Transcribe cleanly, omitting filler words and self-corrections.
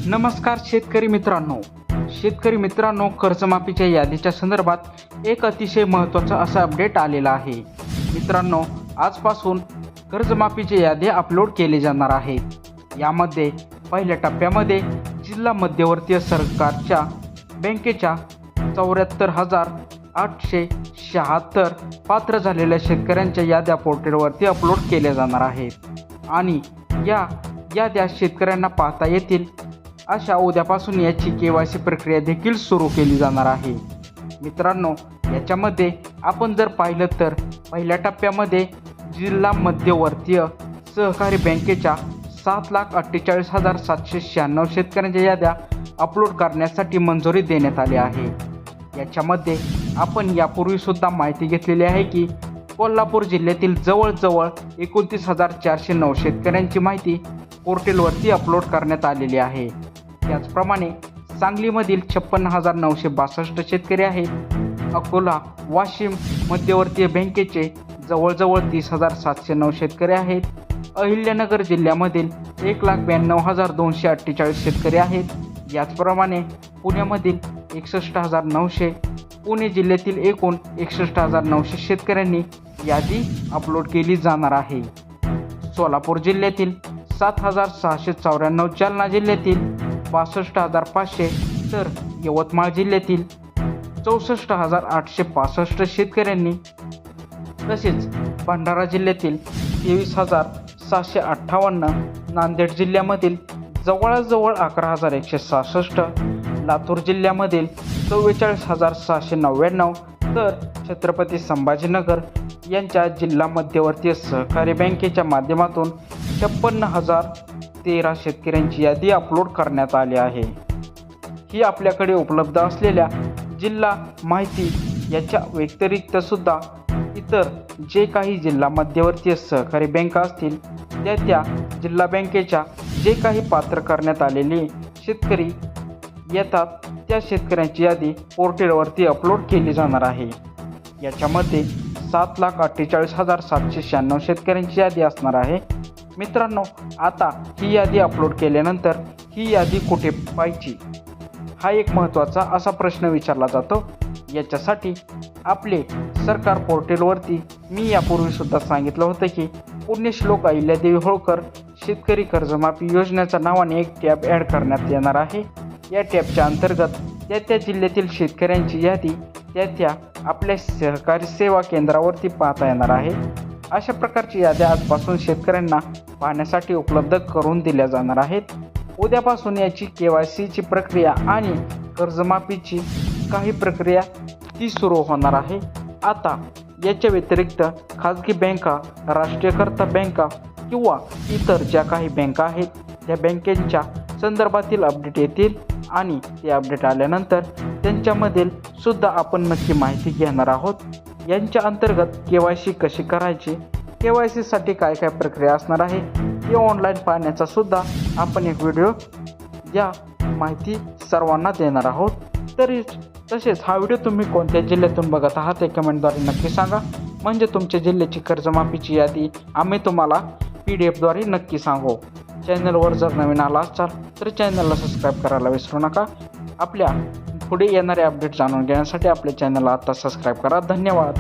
नमस्कार शेतकरी मित्रांनो, कर्जमाफीच्या यादीच्या संदर्भात एक अतिशय महत्त्वाचा असा अपडेट आलेला आहे. मित्रांनो, आजपासून कर्जमाफीची यादी अपलोड केली जाणार आहे. यामध्ये पहिल्या टप्प्यामध्ये जिल्हा मध्यवर्ती सरकारच्या बँकेच्या 74,876 पात्र झालेल्या शेतकऱ्यांच्या याद्या पोर्टलवरती अपलोड केल्या जाणार आहेत आणि या याद्या शेतकऱ्यांना पाहता येतील. अशा उद्यापासून याची KYC प्रक्रिया देखील सुरू केली जाणार आहे. मित्रांनो, याच्यामध्ये आपण जर पाहिलं तर पहिल्या टप्प्यामध्ये जिल्हा मध्यवर्तीय सहकारी बँकेच्या 7,48,796 शेतकऱ्यांच्या याद्या अपलोड करण्यासाठी मंजुरी देण्यात आली आहे. याच्यामध्ये आपण यापूर्वीसुद्धा माहिती घेतलेली आहे की कोल्हापूर जिल्ह्यातील जवळजवळ 29,409 शेतकऱ्यांची माहिती पोर्टलवरती अपलोड करण्यात आलेली आहे. त्याचप्रमाणे सांगलीमधील 56,962 शेतकरी आहेत. अकोला वाशिम मध्यवर्तीय बँकेचे जवळजवळ 30,709 शेतकरी आहेत. अहिल्यानगर जिल्ह्यामधील 1,92,248 शेतकरी आहेत. याचप्रमाणे पुण्यामधील 61,900, पुणे जिल्ह्यातील एकूण 61,900 शेतकऱ्यांनी यादी अपलोड केली जाणार आहे. सोलापूर जिल्ह्यातील 7,694, जालना जिल्ह्यातील 62,500 तर यवतमाळ जिल्ह्यातील 64,865 शेतकऱ्यांनी, तसेच भंडारा जिल्ह्यातील 23,758, नांदेड जिल्ह्यामधील जवळजवळ 11,166, लातूर जिल्ह्यामधील 44,699 तर छत्रपती संभाजीनगर यांच्या जिल्हा मध्यवर्ती सहकारी बँकेच्या माध्यमातून 56,013 शेतकऱ्यांची यादी अपलोड करण्यात आली आहे. ही आपल्याकडे उपलब्ध असलेल्या जिल्हा माहिती याच्या व्यतिरिक्त सुद्धा इतर जे काही जिल्हा मध्यवर्ती सहकारी बँका असतील त्या जिल्हा बँकेच्या जे काही पात्र करण्यात आलेले शेतकरी येतात त्या शेतकऱ्यांची यादी पोर्टलवरती अपलोड केली जाणार आहे. याच्यामध्ये 7,48,796 शेतकऱ्यांची यादी असणार आहे. मित्रांनो, आता ही यादी अपलोड केल्यानंतर ही यादी कुठे पाहायची हा एक महत्त्वाचा असा प्रश्न विचारला जातो. याच्यासाठी आपले सरकार पोर्टलवरती मी यापूर्वीसुद्धा सांगितलं होतं की पुण्यश्लोक अहिल्यादेवी होळकर शेतकरी कर्जमाफी योजनेच्या नावाने एक टॅब ॲड करण्यात येणार आहे. या टॅबच्या अंतर्गत त्या जिल्ह्यातील शेतकऱ्यांची यादी त्या आपल्या सहकारी सेवा केंद्रावरती पाहता येणार आहे. अशा प्रकारची याद्या आजपासून शेतकऱ्यांना पाहण्यासाठी उपलब्ध करून दिल्या जाणार आहेत. उद्यापासून याची KYCची प्रक्रिया आणि कर्जमाफीची काही प्रक्रिया ती सुरू होणार आहे. आता याच्या व्यतिरिक्त खाजगी बँका, राष्ट्रीयकर्ता बँका किंवा इतर ज्या काही बँका आहेत त्या बँकेच्या संदर्भातील अपडेट येतील आणि ते अपडेट आल्यानंतर त्यांच्यामधील सुद्धा आपण नक्की माहिती घेणार आहोत. यांच्या अंतर्गत KYC कशी करायची, KYCसाठी काय काय प्रक्रिया असणार आहे हे ऑनलाईन पाहण्याचा सुद्धा आपण एक व्हिडिओ या माहिती सर्वांना देणार आहोत. तसेच हा व्हिडिओ तुम्ही कोणत्या जिल्ह्यातून बघत आहात ते कमेंटद्वारे नक्की सांगा, म्हणजे तुमच्या जिल्ह्याची कर्जमाफीची यादी आम्ही तुम्हाला PDF द्वारे नक्की सांगू. चॅनलवर जर नवीन आला असाल तर चॅनलला सबस्क्राईब करायला विसरू नका. आपल्या पुढे येणारे अपडेट जाणून घेण्यासाठी आपल्या चॅनलला आता सबस्क्राईब करा. धन्यवाद.